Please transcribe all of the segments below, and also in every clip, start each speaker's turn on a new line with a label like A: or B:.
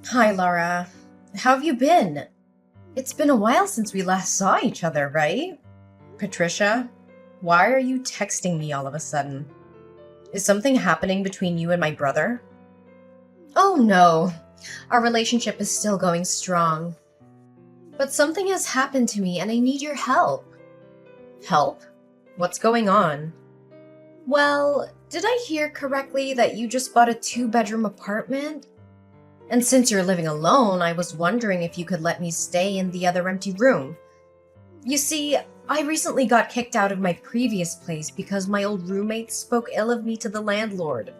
A: Hi, Laura. How have you been? It's been a while since we last saw each other, right? Patricia, why are you texting me all of a sudden? Is something happening between you and my brother? Oh no, our relationship is still going strong. But something has happened to me and I need your help. Help? What's going on? Well, did I hear correctly that you just bought a two-bedroom apartment? And since you're living alone, I was wondering if you could let me stay in the other empty room. You see, I recently got kicked out of my previous place because my old roommates spoke ill of me to the landlord.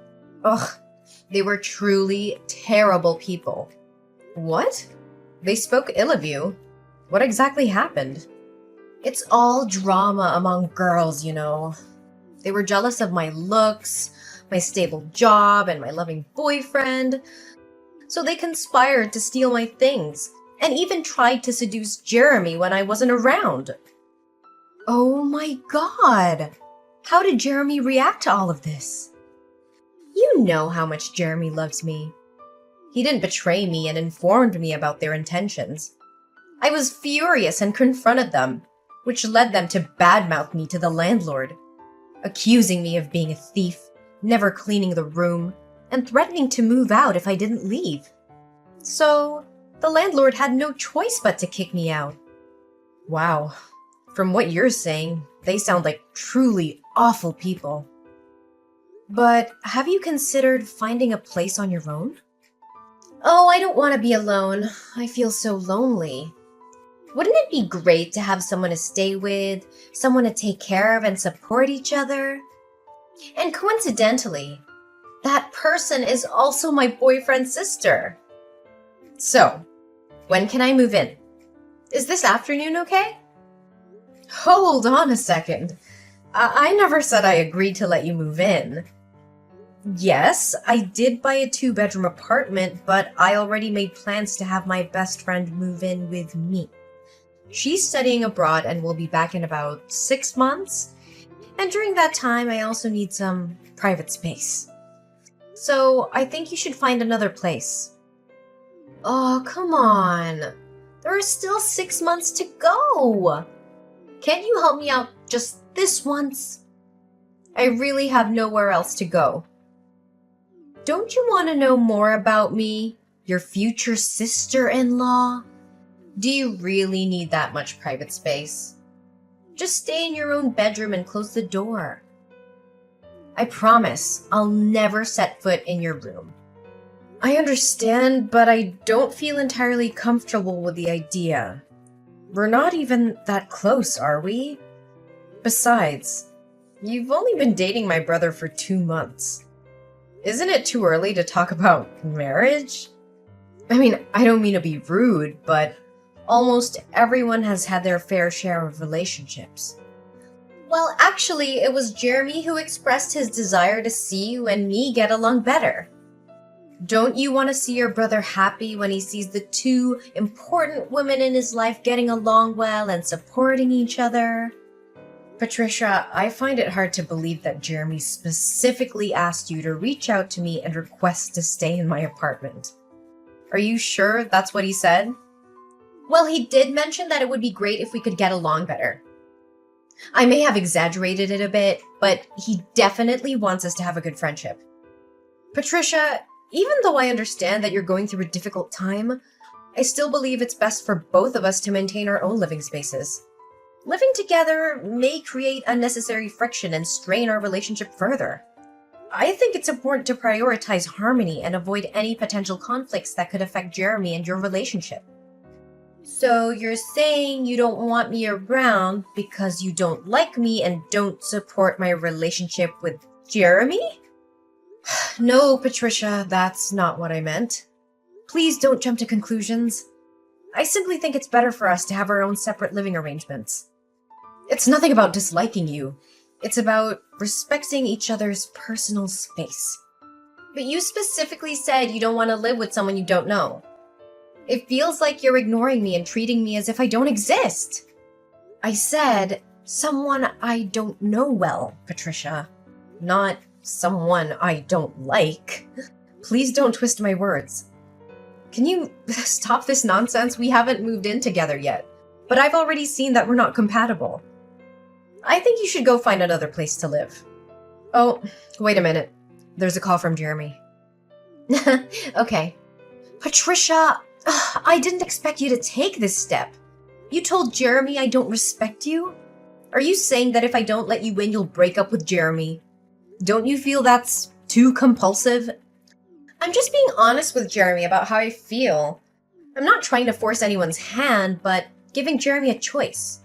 A: Ugh, they were truly terrible people. What? They spoke ill of you? What exactly happened? It's all drama among girls, you know. They were jealous of my looks, my stable job, and my loving boyfriend. So they conspired to steal my things, and even tried to seduce Jeremy when I wasn't around. Oh my god! How did Jeremy react to all of this? You know how much Jeremy loves me. He didn't betray me and informed me about their intentions. I was furious and confronted them, which led them to badmouth me to the landlord, accusing me of being a thief, never cleaning the room, and threatening to move out if I didn't leave. So, the landlord had no choice but to kick me out. Wow, from what you're saying, they sound like truly awful people. But have you considered finding a place on your own? Oh, I don't want to be alone. I feel so lonely. Wouldn't it be great to have someone to stay with, someone to take care of and support each other? And coincidentally, that person is also my boyfriend's sister. So, when can I move in? Is this afternoon okay? Hold on a second. I never said I agreed to let you move in. Yes, I did buy a two-bedroom apartment, but I already made plans to have my best friend move in with me. She's studying abroad and will be back in about 6 months. And during that time, I also need some private space. So I think you should find another place. Oh, come on. There are still 6 months to go. Can't you help me out just this once? I really have nowhere else to go. Don't you want to know more about me, your future sister-in-law? Do you really need that much private space? Just stay in your own bedroom and close the door. I promise I'll never set foot in your room. I understand, but I don't feel entirely comfortable with the idea. We're not even that close, are we? Besides, you've only been dating my brother for 2 months. Isn't it too early to talk about marriage? I mean, I don't mean to be rude, but almost everyone has had their fair share of relationships. Well, actually, it was Jeremy who expressed his desire to see you and me get along better. Don't you want to see your brother happy when he sees the two important women in his life getting along well and supporting each other? Patricia, I find it hard to believe that Jeremy specifically asked you to reach out to me and request to stay in my apartment. Are you sure that's what he said? Well, he did mention that it would be great if we could get along better. I may have exaggerated it a bit, but he definitely wants us to have a good friendship. Patricia, even though I understand that you're going through a difficult time, I still believe it's best for both of us to maintain our own living spaces. Living together may create unnecessary friction and strain our relationship further. I think it's important to prioritize harmony and avoid any potential conflicts that could affect Jeremy and your relationship. So you're saying you don't want me around because you don't like me and don't support my relationship with Jeremy? No, Patricia, that's not what I meant. Please don't jump to conclusions. I simply think it's better for us to have our own separate living arrangements. It's nothing about disliking you. It's about respecting each other's personal space. But you specifically said you don't want to live with someone you don't know. It feels like you're ignoring me and treating me as if I don't exist. I said, someone I don't know well, Patricia. Not someone I don't like. Please don't twist my words. Can you stop this nonsense? We haven't moved in together yet, but I've already seen that we're not compatible. I think you should go find another place to live. Oh, wait a minute. There's a call from Jeremy. Okay. Patricia, I didn't expect you to take this step. You told Jeremy I don't respect you? Are you saying that if I don't let you in, you'll break up with Jeremy? Don't you feel that's too compulsive? I'm just being honest with Jeremy about how I feel. I'm not trying to force anyone's hand, but giving Jeremy a choice.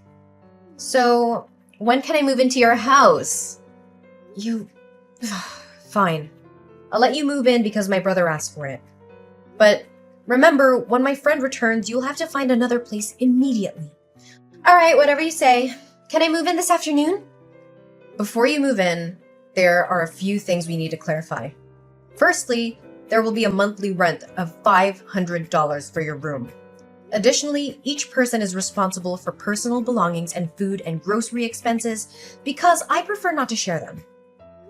A: So, when can I move into your house? You... Fine. I'll let you move in because my brother asked for it. But remember, when my friend returns, you'll have to find another place immediately. Alright, whatever you say. Can I move in this afternoon? Before you move in, there are a few things we need to clarify. Firstly, there will be a monthly rent of $500 for your room. Additionally, each person is responsible for personal belongings and food and grocery expenses because I prefer not to share them.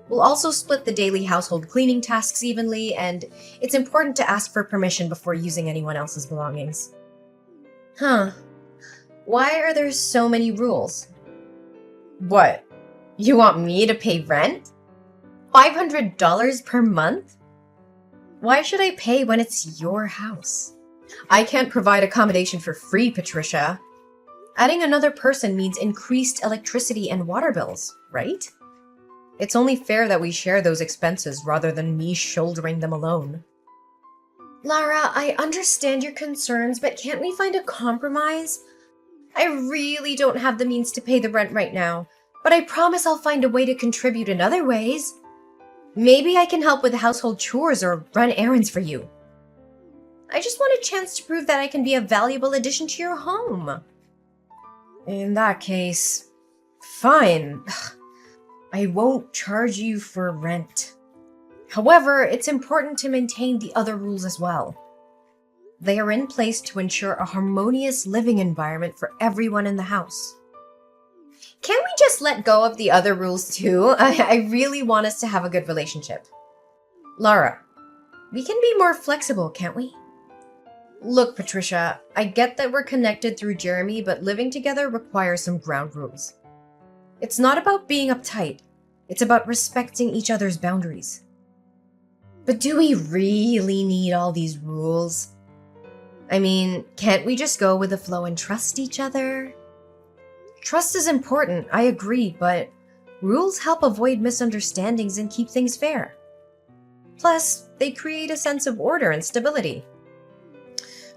A: We'll also split the daily household cleaning tasks evenly, and it's important to ask for permission before using anyone else's belongings. Huh. Why are there so many rules? What? You want me to pay rent? $500 per month? Why should I pay when it's your house? I can't provide accommodation for free, Patricia. Adding another person means increased electricity and water bills, right? It's only fair that we share those expenses rather than me shouldering them alone. Lara, I understand your concerns, but can't we find a compromise? I really don't have the means to pay the rent right now, but I promise I'll find a way to contribute in other ways. Maybe I can help with household chores or run errands for you. I just want a chance to prove that I can be a valuable addition to your home. In that case, fine. I won't charge you for rent. However, it's important to maintain the other rules as well. They are in place to ensure a harmonious living environment for everyone in the house. Can't we just let go of the other rules too? I really want us to have a good relationship. Lara, we can be more flexible, can't we? Look, Patricia, I get that we're connected through Jeremy, but living together requires some ground rules. It's not about being uptight. It's about respecting each other's boundaries. But do we really need all these rules? I mean, can't we just go with the flow and trust each other? Trust is important, I agree, but rules help avoid misunderstandings and keep things fair. Plus, they create a sense of order and stability.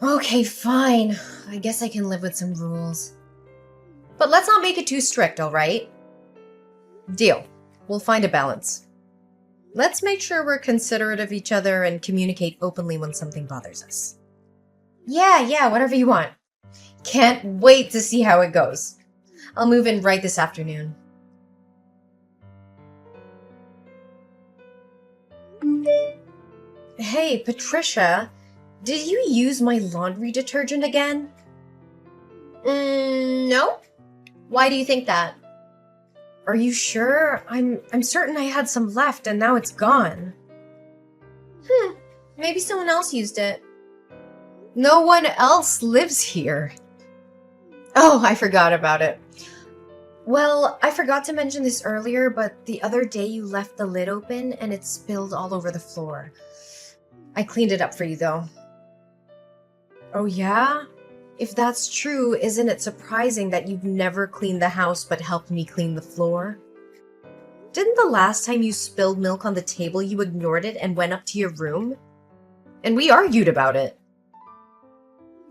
A: Okay, fine. I guess I can live with some rules. But let's not make it too strict, alright? Deal. We'll find a balance. Let's make sure we're considerate of each other and communicate openly when something bothers us. Yeah, whatever you want. Can't wait to see how it goes. I'll move in right this afternoon. Hey, Patricia, did you use my laundry detergent again? No. Why do you think that? Are you sure? I'm certain I had some left and now it's gone. Maybe someone else used it. No one else lives here. Oh, I forgot about it. Well, I forgot to mention this earlier, but the other day you left the lid open and it spilled all over the floor. I cleaned it up for you though. Oh yeah? If that's true, isn't it surprising that you've never cleaned the house but helped me clean the floor? Didn't the last time you spilled milk on the table you ignored it and went up to your room? And we argued about it.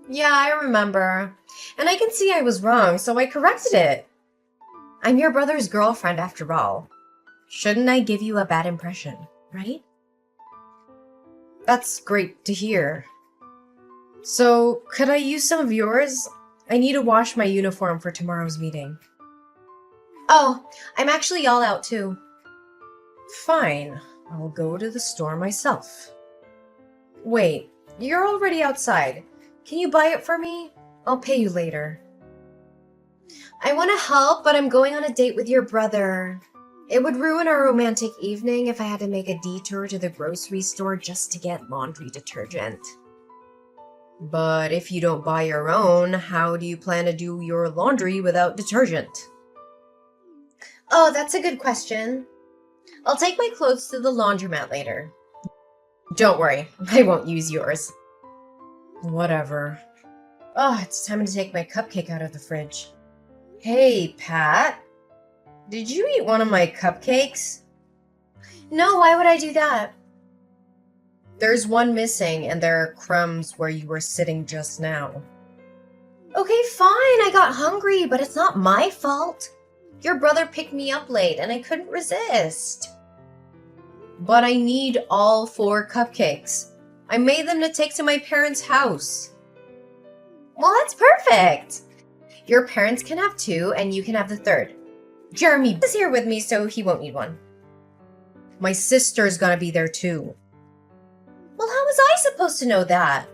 A: Yeah, I remember. And I can see I was wrong, so I corrected it. I'm your brother's girlfriend after all. Shouldn't I give you a bad impression, right? That's great to hear. So, could I use some of yours? I need to wash my uniform for tomorrow's meeting. Oh, I'm actually all out too. Fine, I'll go to the store myself. Wait, you're already outside. Can you buy it for me? I'll pay you later. I want to help, but I'm going on a date with your brother. It would ruin our romantic evening if I had to make a detour to the grocery store just to get laundry detergent. But if you don't buy your own, how do you plan to do your laundry without detergent? Oh, that's a good question. I'll take my clothes to the laundromat later. Don't worry, I won't use yours. Whatever. Oh, it's time to take my cupcake out of the fridge. Hey, Pat. Did you eat one of my cupcakes? No, why would I do that? There's one missing, and there are crumbs where you were sitting just now. Okay, fine, I got hungry, but it's not my fault. Your brother picked me up late, and I couldn't resist. But I need all 4 cupcakes. I made them to take to my parents' house. Well, that's perfect. Your parents can have 2, and you can have the 3rd. Jeremy is here with me, so he won't need one. My sister's gonna be there too. Well, how was I supposed to know that?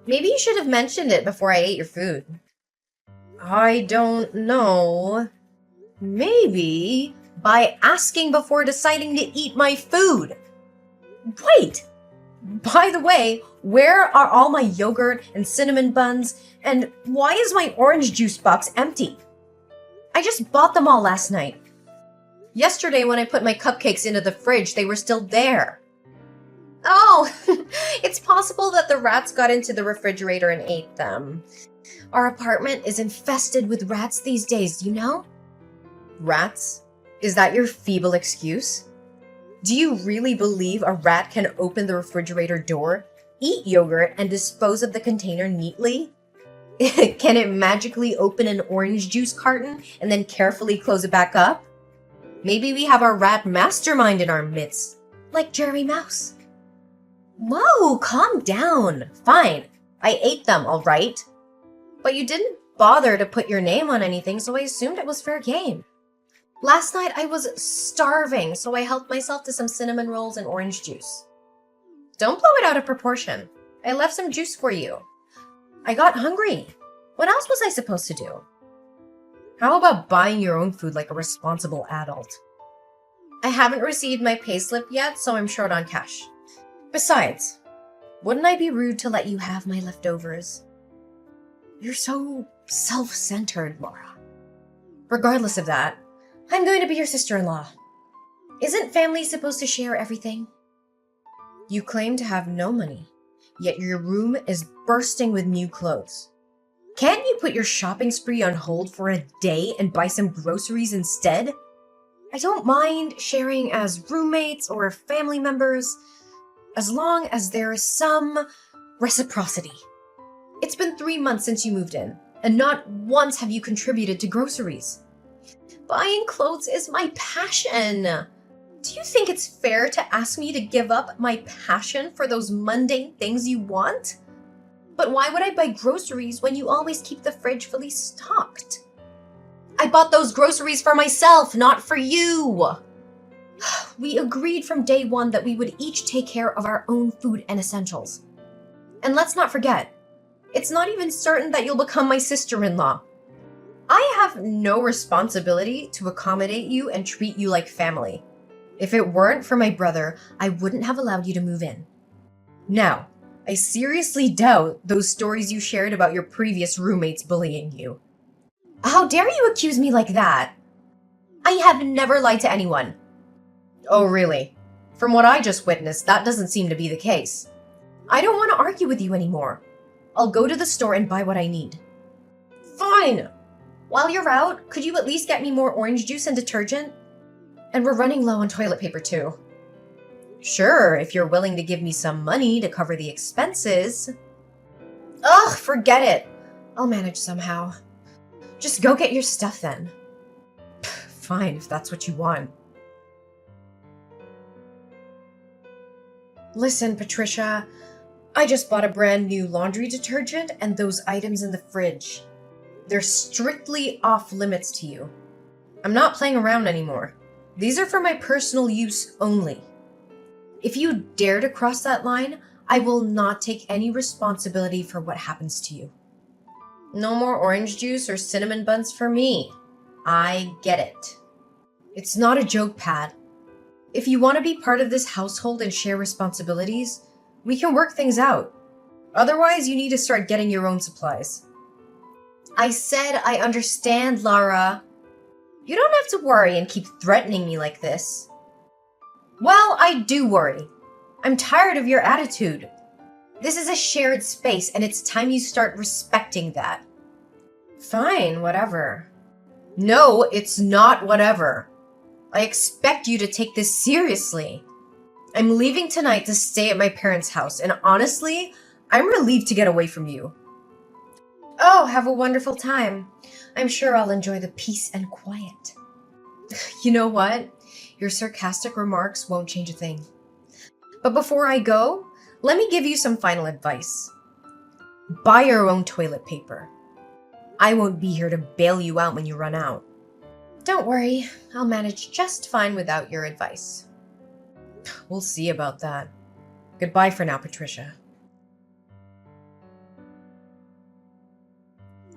A: Maybe you should have mentioned it before I ate your food. I don't know. Maybe by asking before deciding to eat my food. Wait! By the way, where are all my yogurt and cinnamon buns, and why is my orange juice box empty? I just bought them all last night. Yesterday when I put my cupcakes into the fridge, they were still there. Oh, it's possible that the rats got into the refrigerator and ate them. Our apartment is infested with rats these days, you know? Rats? Is that your feeble excuse? Do you really believe a rat can open the refrigerator door, eat yogurt, and dispose of the container neatly? Can it magically open an orange juice carton and then carefully close it back up? Maybe we have our rat mastermind in our midst, like Jeremy Mouse. Whoa, calm down. Fine, I ate them, all right. But you didn't bother to put your name on anything, so I assumed it was fair game. Last night I was starving, so I helped myself to some cinnamon rolls and orange juice. Don't blow it out of proportion. I left some juice for you. I got hungry. What else was I supposed to do? How about buying your own food like a responsible adult? I haven't received my payslip yet, so I'm short on cash. Besides, wouldn't I be rude to let you have my leftovers? You're so self-centered, Laura. Regardless of that, I'm going to be your sister-in-law. Isn't family supposed to share everything? You claim to have no money, yet your room is bursting with new clothes. Can't you put your shopping spree on hold for a day and buy some groceries instead? I don't mind sharing as roommates or family members, as long as there is some reciprocity. It's been 3 months since you moved in, and not once have you contributed to groceries. Buying clothes is my passion. Do you think it's fair to ask me to give up my passion for those mundane things you want? But why would I buy groceries when you always keep the fridge fully stocked? I bought those groceries for myself, not for you. We agreed from day one that we would each take care of our own food and essentials. And let's not forget, it's not even certain that you'll become my sister-in-law. I have no responsibility to accommodate you and treat you like family. If it weren't for my brother, I wouldn't have allowed you to move in. Now, I seriously doubt those stories you shared about your previous roommates bullying you. How dare you accuse me like that? I have never lied to anyone. Oh, really? From what I just witnessed, that doesn't seem to be the case. I don't want to argue with you anymore. I'll go to the store and buy what I need. Fine! While you're out, could you at least get me more orange juice and detergent? And we're running low on toilet paper too. Sure, if you're willing to give me some money to cover the expenses. Ugh, forget it. I'll manage somehow. Just go get your stuff then. Fine, if that's what you want. Listen, Patricia, I just bought a brand new laundry detergent and those items in the fridge. They're strictly off limits to you. I'm not playing around anymore. These are for my personal use only. If you dare to cross that line, I will not take any responsibility for what happens to you. No more orange juice or cinnamon buns for me. I get it. It's not a joke, Pat. If you want to be part of this household and share responsibilities, we can work things out. Otherwise, you need to start getting your own supplies. I said I understand, Lara. You don't have to worry and keep threatening me like this. Well, I do worry. I'm tired of your attitude. This is a shared space, and it's time you start respecting that. Fine, whatever. No, it's not whatever. I expect you to take this seriously. I'm leaving tonight to stay at my parents' house, and honestly, I'm relieved to get away from you. Oh, have a wonderful time. I'm sure I'll enjoy the peace and quiet. You know what? Your sarcastic remarks won't change a thing. But before I go, let me give you some final advice. Buy your own toilet paper. I won't be here to bail you out when you run out. Don't worry, I'll manage just fine without your advice. We'll see about that. Goodbye for now, Patricia.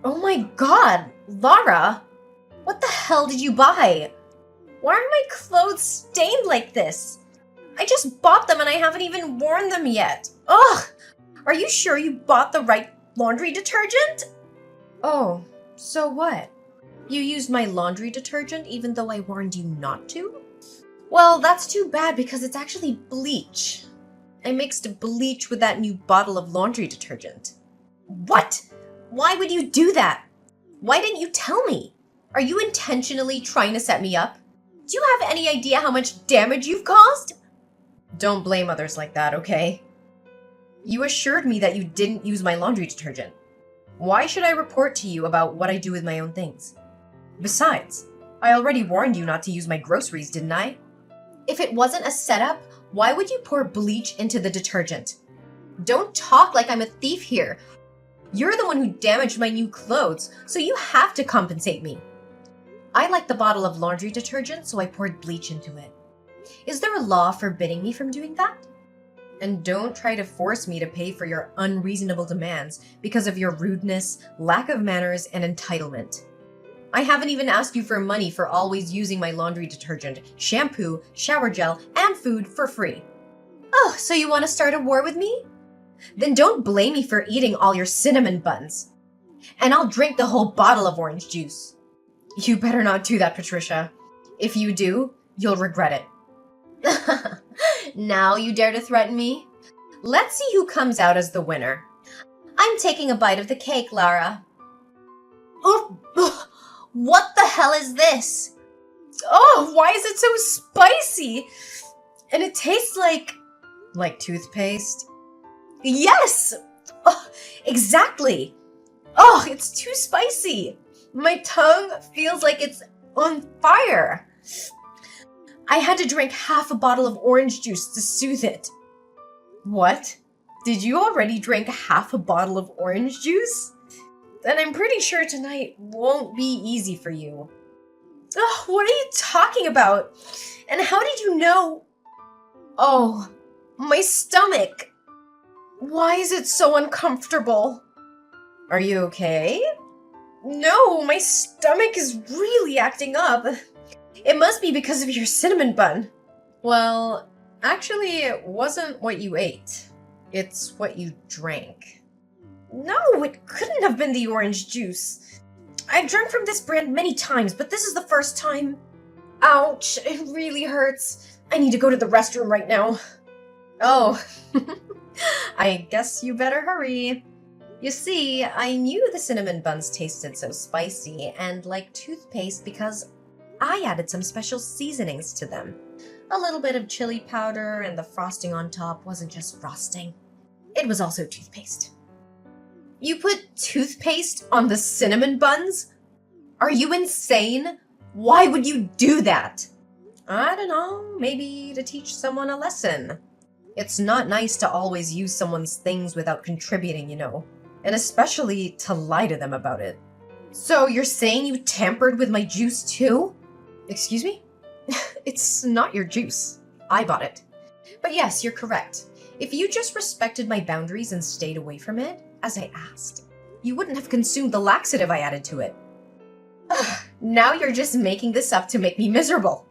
A: Oh my god, Lara! What the hell did you buy? Why are my clothes stained like this? I just bought them and I haven't even worn them yet. Ugh! Are you sure you bought the right laundry detergent? Oh, so what? You used my laundry detergent even though I warned you not to? Well, that's too bad because it's actually bleach. I mixed bleach with that new bottle of laundry detergent. What? Why would you do that? Why didn't you tell me? Are you intentionally trying to set me up? Do you have any idea how much damage you've caused? Don't blame others like that, okay? You assured me that you didn't use my laundry detergent. Why should I report to you about what I do with my own things? Besides, I already warned you not to use my groceries, didn't I? If it wasn't a setup, why would you pour bleach into the detergent? Don't talk like I'm a thief here. You're the one who damaged my new clothes, so you have to compensate me. I like the bottle of laundry detergent, so I poured bleach into it. Is there a law forbidding me from doing that? And don't try to force me to pay for your unreasonable demands because of your rudeness, lack of manners, and entitlement. I haven't even asked you for money for always using my laundry detergent, shampoo, shower gel, and food for free. Oh, so you want to start a war with me? Then don't blame me for eating all your cinnamon buns. And I'll drink the whole bottle of orange juice. You better not do that, Patricia. If you do, you'll regret it. Now you dare to threaten me? Let's see who comes out as the winner. I'm taking a bite of the cake, Lara. Oh, what the hell is this? Oh, why is it so spicy? And it tastes like toothpaste? Yes! Oh, exactly. Oh, it's too spicy. My tongue feels like it's on fire. I had to drink half a bottle of orange juice to soothe it. What? Did you already drink half a bottle of orange juice? Then I'm pretty sure tonight won't be easy for you. Oh, what are you talking about? And how did you know? Oh, my stomach. Why is it so uncomfortable? Are you okay? No, my stomach is really acting up. It must be because of your cinnamon bun. Well, actually, it wasn't what you ate. It's what you drank. No, it couldn't have been the orange juice. I've drunk from this brand many times, but this is the first time. Ouch, it really hurts. I need to go to the restroom right now. Oh, I guess you better hurry. You see, I knew the cinnamon buns tasted so spicy and like toothpaste because I added some special seasonings to them. A little bit of chili powder, and the frosting on top wasn't just frosting. It was also toothpaste. You put toothpaste on the cinnamon buns? Are you insane? Why would you do that? I don't know, maybe to teach someone a lesson. It's not nice to always use someone's things without contributing, you know, and especially to lie to them about it. So you're saying you tampered with my juice too? Excuse me? It's not your juice. I bought it. But yes, you're correct. If you just respected my boundaries and stayed away from it, as I asked, you wouldn't have consumed the laxative I added to it. Now you're just making this up to make me miserable.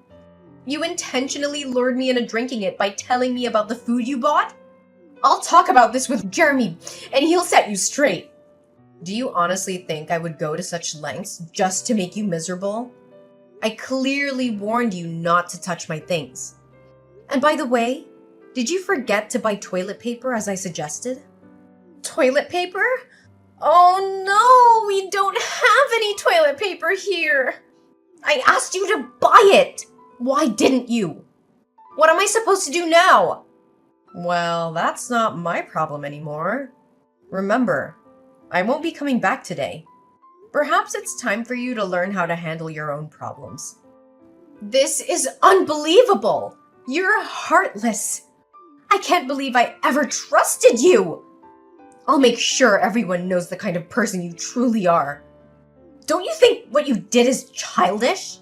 A: You intentionally lured me into drinking it by telling me about the food you bought? I'll talk about this with Jeremy, and he'll set you straight. Do you honestly think I would go to such lengths just to make you miserable? I clearly warned you not to touch my things. And by the way, did you forget to buy toilet paper as I suggested? Toilet paper? Oh no, we don't have any toilet paper here. I asked you to buy it. Why didn't you? What am I supposed to do now? Well, that's not my problem anymore. Remember, I won't be coming back today. Perhaps it's time for you to learn how to handle your own problems. This is unbelievable! You're heartless. I can't believe I ever trusted you. I'll make sure everyone knows the kind of person you truly are. Don't you think what you did is childish?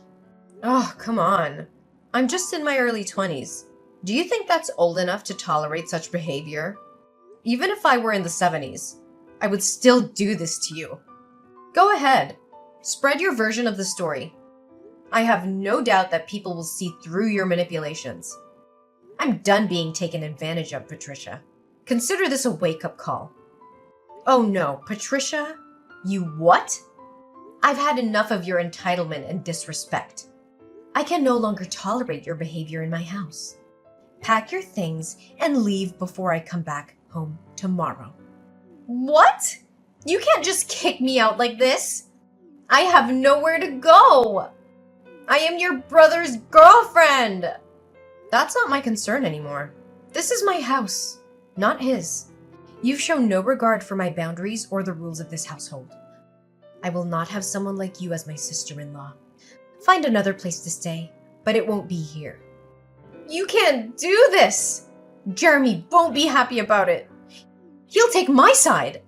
A: Oh, come on. I'm just in my early 20s. Do you think that's old enough to tolerate such behavior? Even if I were in the 70s, I would still do this to you. Go ahead. Spread your version of the story. I have no doubt that people will see through your manipulations. I'm done being taken advantage of, Patricia. Consider this a wake-up call. Oh no, Patricia? You what? I've had enough of your entitlement and disrespect. I can no longer tolerate your behavior in my house. Pack your things and leave before I come back home tomorrow. What? You can't just kick me out like this. I have nowhere to go. I am your brother's girlfriend. That's not my concern anymore. This is my house, not his. You've shown no regard for my boundaries or the rules of this household. I will not have someone like you as my sister-in-law. Find another place to stay, but it won't be here. You can't do this! Jeremy won't be happy about it. He'll take my side.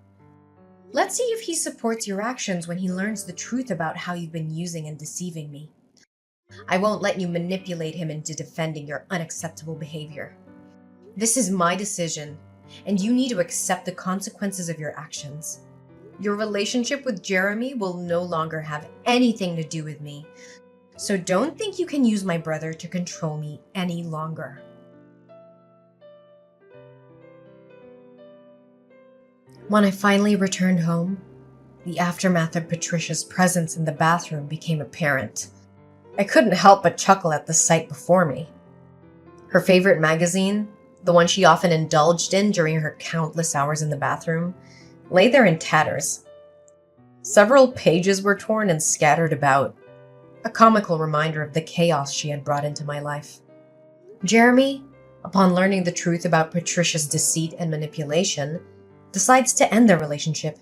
A: Let's see if he supports your actions when he learns the truth about how you've been using and deceiving me. I won't let you manipulate him into defending your unacceptable behavior. This is my decision, and you need to accept the consequences of your actions. Your relationship with Jeremy will no longer have anything to do with me, so don't think you can use my brother to control me any longer. When I finally returned home, the aftermath of Patricia's presence in the bathroom became apparent. I couldn't help but chuckle at the sight before me. Her favorite magazine, the one she often indulged in during her countless hours in the bathroom, lay there in tatters. Several pages were torn and scattered about, a comical reminder of the chaos she had brought into my life. Jeremy, upon learning the truth about Patricia's deceit and manipulation, decides to end their relationship.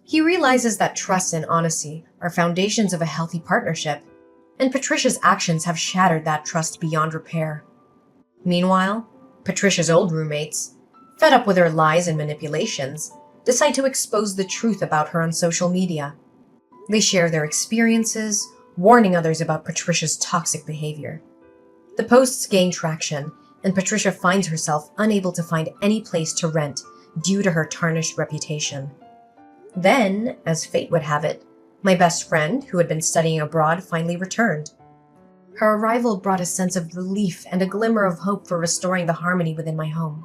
A: He realizes that trust and honesty are foundations of a healthy partnership, and Patricia's actions have shattered that trust beyond repair. Meanwhile, Patricia's old roommates, fed up with her lies and manipulations, decide to expose the truth about her on social media. They share their experiences, warning others about Patricia's toxic behavior. The posts gain traction, and Patricia finds herself unable to find any place to rent due to her tarnished reputation. Then, as fate would have it, my best friend, who had been studying abroad, finally returned. Her arrival brought a sense of relief and a glimmer of hope for restoring the harmony within my home.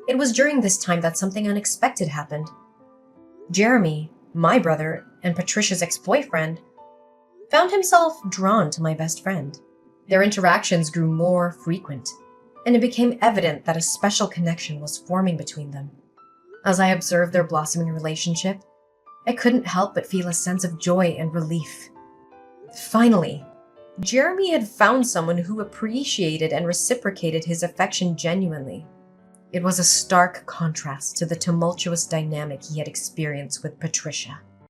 A: It was during this time that something unexpected happened. Jeremy, my brother, and Patricia's ex-boyfriend, found himself drawn to my best friend. Their interactions grew more frequent, and it became evident that a special connection was forming between them. As I observed their blossoming relationship, I couldn't help but feel a sense of joy and relief. Finally, Jeremy had found someone who appreciated and reciprocated his affection genuinely. It was a stark contrast to the tumultuous dynamic he had experienced with Patricia.